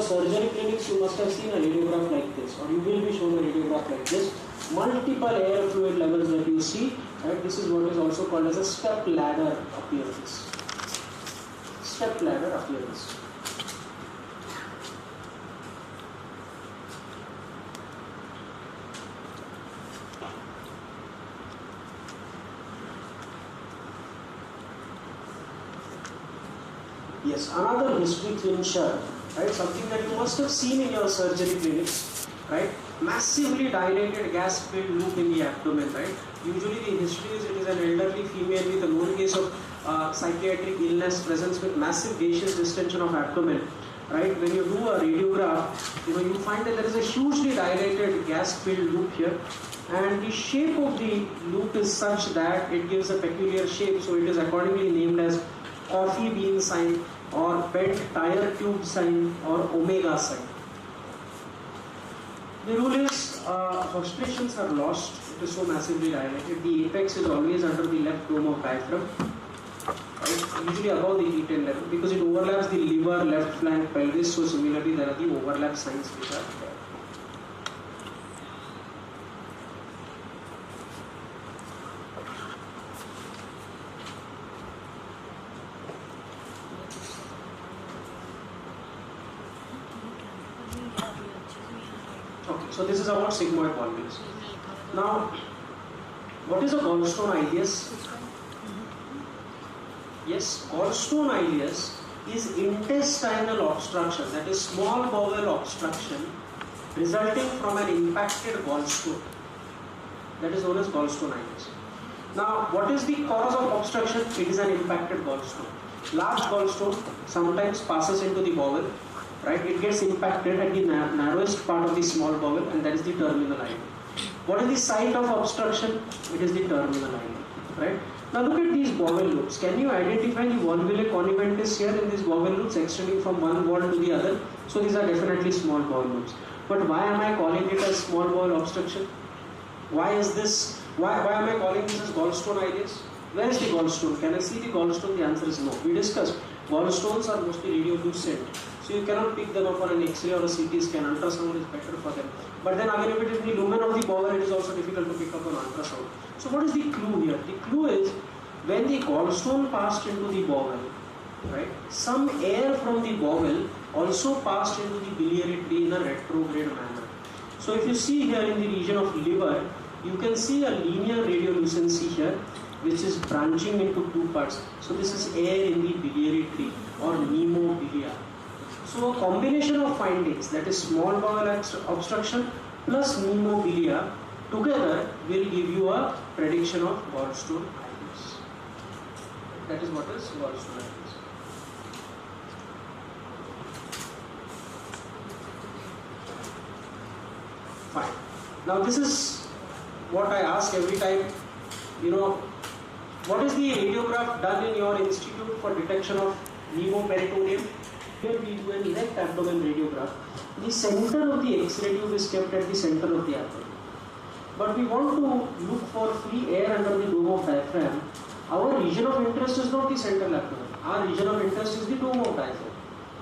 Surgery clinics, you must have seen a radiograph like this, or you will be shown a radiograph like this. Multiple air fluid levels that you see, right? This is what is also called as a step ladder appearance. Step ladder appearance. Yes, another history clincher, right? Something that you must have seen in your surgery clinics, right? Massively dilated gas-filled loop in the abdomen, right? Usually the history is it is an elderly female with a known case of psychiatric illness, presence with massive gaseous distension of abdomen, right? When you do a radiograph, you find that there is a hugely dilated gas-filled loop here, and the shape of the loop is such that it gives a peculiar shape, so it is accordingly named as coffee bean sign or bent tire tube sign or omega sign. The rule is obstructions are lost. It is so massively dilated. The apex is always under the left dome of diaphragm, right? Usually above the E10 level because it overlaps the liver, left flank, pelvis. So similarly, there are the overlap signs which are there. So this is about sigmoid volutes. Now, what is a gallstone ileus? Yes, gallstone ileus is intestinal obstruction, that is small bowel obstruction resulting from an impacted gallstone. That is known as gallstone ileus. Now, what is the cause of obstruction? It is an impacted gallstone. Large gallstone sometimes passes into the bowel. Right, it gets impacted at the narrowest part of the small bowel, and that is the terminal ileum. What is the site of obstruction? It is the terminal ileum. Right. Now look at these bowel loops. Can you identify the volvulae conniventis here in these bowel loops extending from one wall to the other? So these are definitely small bowel loops. But why am I calling it as small bowel obstruction? Why is this? Why am I calling this as gallstone ileus? Where is the gallstone? Can I see the gallstone? The answer is no. We discussed gallstones are mostly radiolucent. So you cannot pick them up on an X-ray or a CT scan. Ultrasound is better for them. But then again, if it is the lumen of the bowel, it is also difficult to pick up on ultrasound. So what is the clue here? The clue is when the gallstone passed into the bowel, right? Some air from the bowel also passed into the biliary tree in a retrograde manner. So if you see here in the region of liver, you can see a linear radiolucency here, which is branching into two parts. So this is air in the biliary tree or pneumobilia. So a combination of findings, that is small bowel obstruction plus pneumobilia, together will give you a prediction of gallstone ileus. That is what is gallstone ileus. Fine. Now this is what I ask every time. What is the radiograph done in your institute for detection of pneumoperitoneum? Here we do an erect abdomen radiograph. The center of the X-ray tube is kept at the center of the abdomen. But we want to look for free air under the dome of diaphragm. Our region of interest is not the central abdomen. Our region of interest is the dome of diaphragm,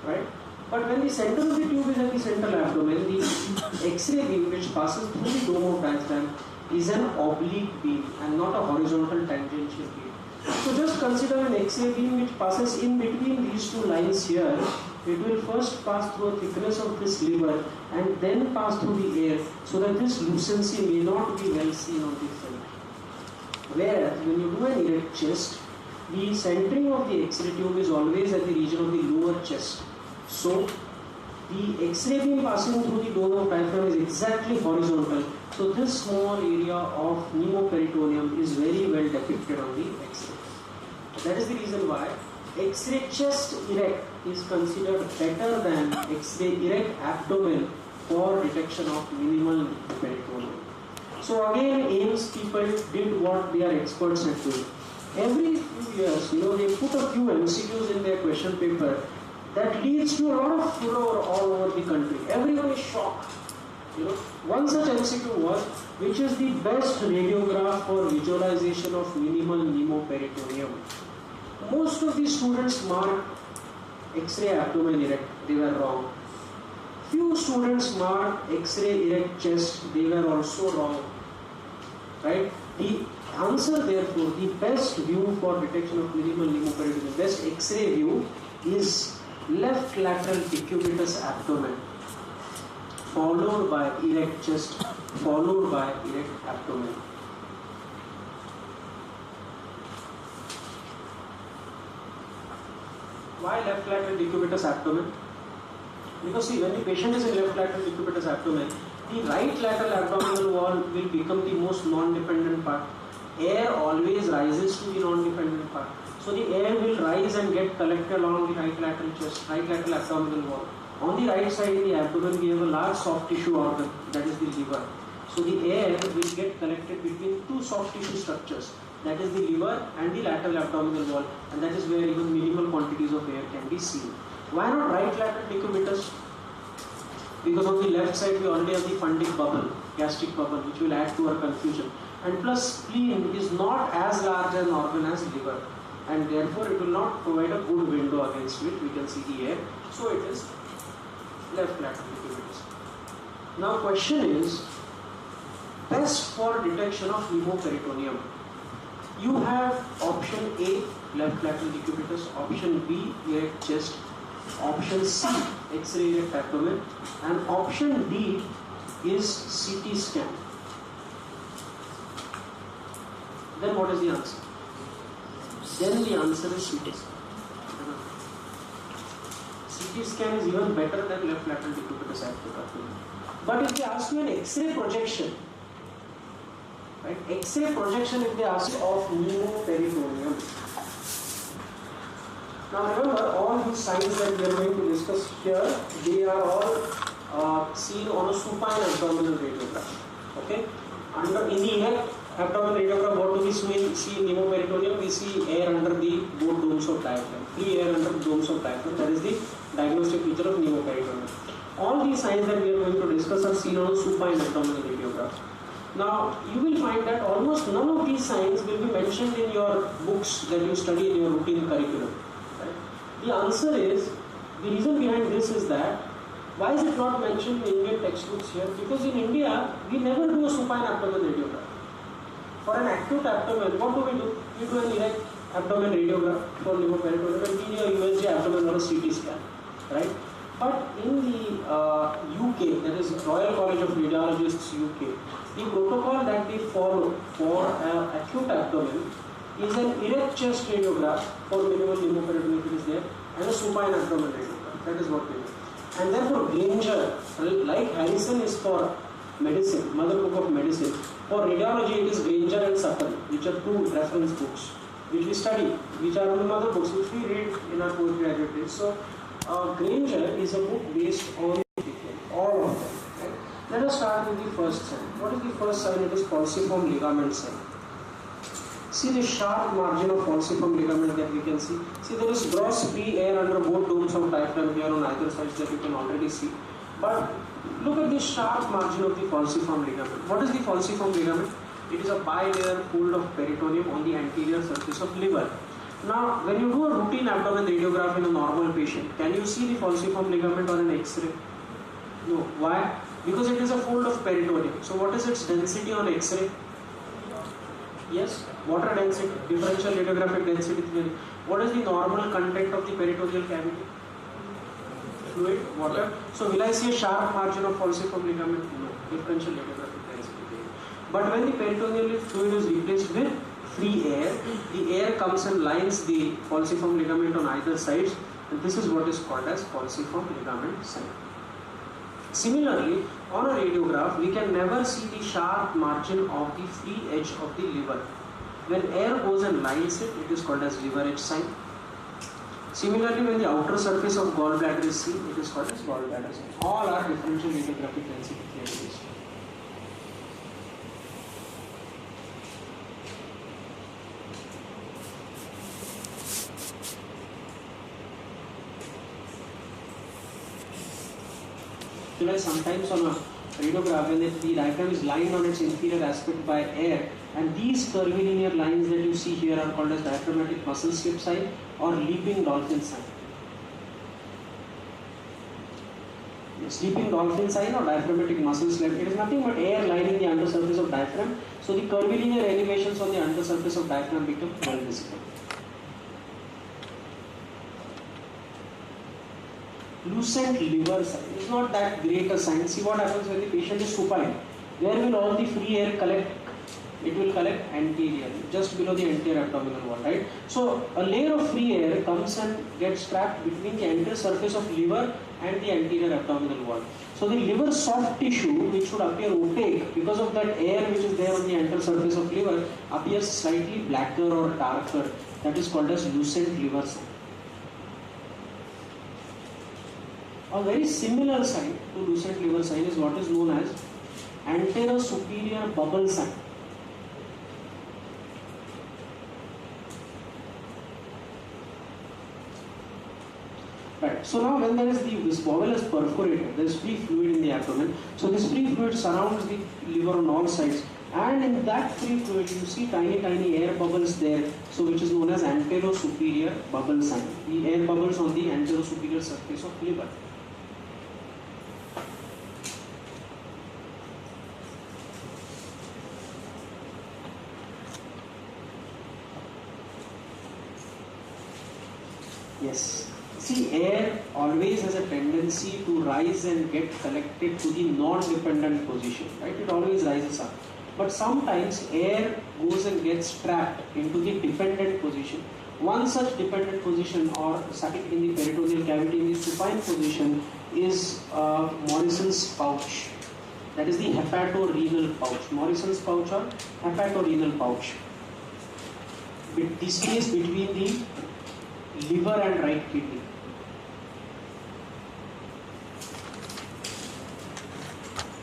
right? But when the center of the tube is at the central abdomen, the X-ray beam which passes through the dome of diaphragm is an oblique beam and not a horizontal tangential beam. So just consider an X-ray beam which passes in between these two lines here. It will first pass through a thickness of this liver and then pass through the air, so that this lucency may not be well seen on the film. Whereas when you do an erect chest, the centering of the X-ray tube is always at the region of the lower chest. So the X-ray beam passing through the dome of diaphragm is exactly horizontal. So this small area of pneumoperitoneum is very well depicted on the X-ray. That is the reason why X-ray chest erect is considered better than X-ray erect abdomen for detection of minimal peritoneum. So again, AIMS people did what their experts had to do. Every few years, they put a few MCQs in their question paper that leads to a lot of furor all over the country. Everyone is shocked. One such MCQ was, which is the best radiograph for visualization of minimal pneumoperitoneum? Most of the students marked X-ray abdomen erect. They were wrong. Few students marked X-ray erect chest, they were also wrong. Right? The answer therefore, the best view for detection of minimal pneumoperitoneum, best X-ray view is left lateral decubitus abdomen, followed by erect chest, followed by erect abdomen. Why left lateral decubitus abdomen? Because see, when the patient is in left lateral decubitus abdomen, the right lateral abdominal wall will become the most non-dependent part. Air always rises to the non-dependent part. So the air will rise and get collected along the right lateral chest, right lateral abdominal wall. On the right side in the abdomen, we have a large soft tissue organ, that is the liver. So the air will get collected between two soft tissue structures, that is the liver and the lateral abdominal wall, and that is where even minimal quantities of air can be seen. Why not right lateral decubitus? Because on the left side we already have the fundic bubble, gastric bubble, which will add to our confusion. And plus spleen is not as large an organ as liver, and therefore it will not provide a good window against which we can see the air. So it is left lateral decubitus. Now question is, best for detection of pneumoperitoneum. You have option A, left lateral decubitus, option B, erect chest, option C, X-ray erect abdomen, and option D is CT scan. Then what is the answer? Then the answer is CT scan. CT scan is even better than left lateral decubitus abdomen. But if they ask you an X-ray projection, right? X-ray projection, if they ask you of pneumoperitoneum. Now remember, all these signs that we are going to discuss here, they are all seen on a supine abdominal radiograph. Okay? In the erect abdominal radiograph, what do we see in pneumoperitoneum? We see air under the both domes of diaphragm, free air under the domes of diaphragm. That is the diagnostic feature of pneumoperitoneum. All these signs that we are going to discuss are seen on a supine abdominal radiograph. Now, you will find that almost none of these signs will be mentioned in your books that you study in your routine curriculum. Right? The answer is, the reason behind this is that, why is it not mentioned in Indian textbooks here? Because in India, we never do a supine abdomen radiograph. For an acute abdomen, what do? We do an erect abdomen radiograph for pneumoperitoneum and we do a USG abdomen or a CT scan. Right? But in the UK, that is Royal College of Radiologists UK, the protocol that they follow for acute abdomen is an erect chest radiograph for minimal pneumoperitoneum if it is there, and a supine abdomen radiograph. That is what we do. And therefore Granger, like Harrison is for medicine, mother book of medicine, for radiology it is Granger and Sutton, which are two reference books, which we study, which are the mother books, which we read in our postgraduate days. So Granger is a book based on all of them. Right? Let us start with the first sign. What is the first sign? It is falciform ligament sign. See the sharp margin of falciform ligament that we can see. See, there is gross free air under both domes of diaphragm here on either sides that you can already see. But look at the sharp margin of the falciform ligament. What is the falciform ligament? It is a bilayer fold of peritoneum on the anterior surface of liver. Now, when you do a routine abdomen radiograph in a normal patient, can you see the falciform ligament on an X-ray? No. Why? Because it is a fold of peritoneum. So what is its density on X-ray? Yes, water density, differential radiographic density theory. What is the normal content of the peritoneal cavity? Fluid, water. So will I see a sharp margin of falciform ligament? No, differential radiographic density theory. But when the peritoneal fluid is replaced with free air, the air comes and lines the falciform ligament on either sides, and this is what is called as falciform ligament sign. Similarly, on a radiograph, we can never see the sharp margin of the free edge of the liver. When air goes and lines it, it is called as liver edge sign. Similarly, when the outer surface of gallbladder is seen, it is called as gallbladder sign. All are differential radiographic density theories. Sometimes on a radiograph, when the diaphragm is lined on its inferior aspect by air, and these curvilinear lines that you see here are called as diaphragmatic muscle slip sign or leaping dolphin sign. sleeping dolphin sign or diaphragmatic muscle slip. It is nothing but air lining the undersurface of diaphragm. So the curvilinear elevations on the undersurface of diaphragm become well visible. Lucent liver sign is not that great a sign. See what happens when the patient is supine. Where will all the free air collect? It will collect anteriorly, just below the anterior abdominal wall, right? So a layer of free air comes and gets trapped between the anterior surface of liver and the anterior abdominal wall. So the liver soft tissue, which should appear opaque because of that air which is there on the anterior surface of liver, appears slightly blacker or darker. That is called as lucent liver sign. A very similar sign to lucent liver sign is what is known as anterosuperior bubble sign. Right. So now when this bowel is perforated, there is free fluid in the abdomen. So this free fluid surrounds the liver on all sides, and in that free fluid you see tiny air bubbles there, so which is known as anterosuperior bubble sign. The air bubbles on the anterosuperior surface of liver. Yes. See, air always has a tendency to rise and get collected to the non-dependent position, right? It always rises up. But sometimes air goes and gets trapped into the dependent position. One such dependent position or stuck in the peritoneal cavity in the supine position is Morrison's pouch. That is the hepatorenal pouch. Morrison's pouch or hepatorenal pouch. The space between the liver and right kidney.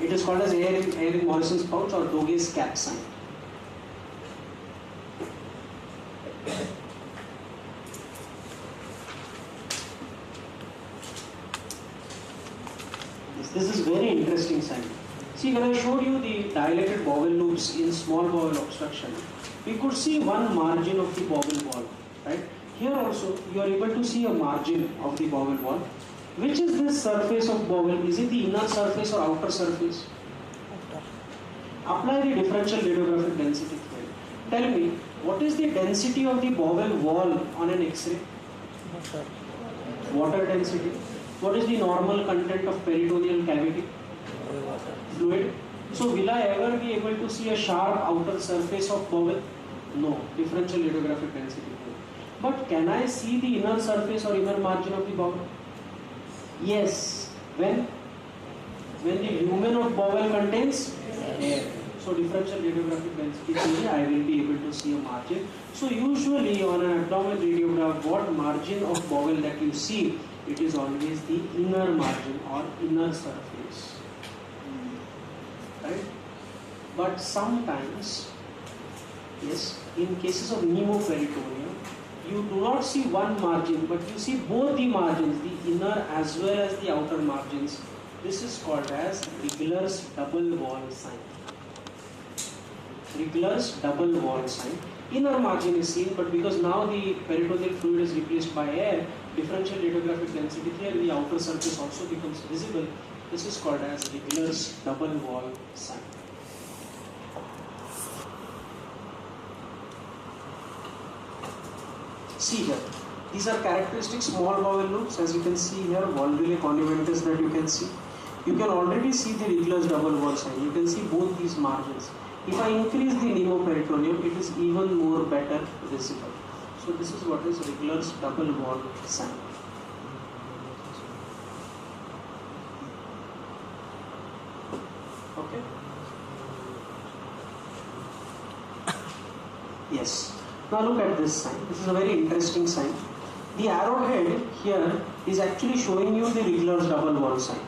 It is called as air in Morrison's pouch or Doge's cap sign. This is very interesting sign. See, when I showed you the dilated bowel loops in small bowel obstruction, we could see one margin of the bowel wall, right? Here also, you are able to see a margin of the bowel wall. Which is this surface of bowel? Is it the inner surface or outer surface? Apply the differential radiographic density field. Tell me, what is the density of the bowel wall on an X-ray? Water density. What is the normal content of peritoneal cavity? Fluid. So will I ever be able to see a sharp outer surface of bowel? No. Differential radiographic density field. But can I see the inner surface or inner margin of the bowel? Yes. When the lumen of bowel contains air. So differential radiographic density theory, I will be able to see a margin. So usually on an abdominal radiograph, what margin of bowel that you see, it is always the inner margin or inner surface. Right? But sometimes, yes, in cases of pneumoperitoneum, you do not see one margin, but you see both the margins, the inner as well as the outer margins. This is called as Rigler's double wall sign. Rigler's double wall sign. Inner margin is seen, but because now the peritoneal fluid is replaced by air, differential radiographic density theory, the outer surface also becomes visible. This is called as Rigler's double wall sign. See here, these are characteristic small bowel loops, as you can see here, volvulae conjuventus that you can see. You can already see the Rigler's double wall sign. You can see both these margins. If I increase the pneumoperitoneum, it is even more better visible. So this is what is Rigler's double wall sign. Okay. Yes. Now look at this sign. This is a very interesting sign. The arrowhead here is actually showing you the Rigler's double wall sign.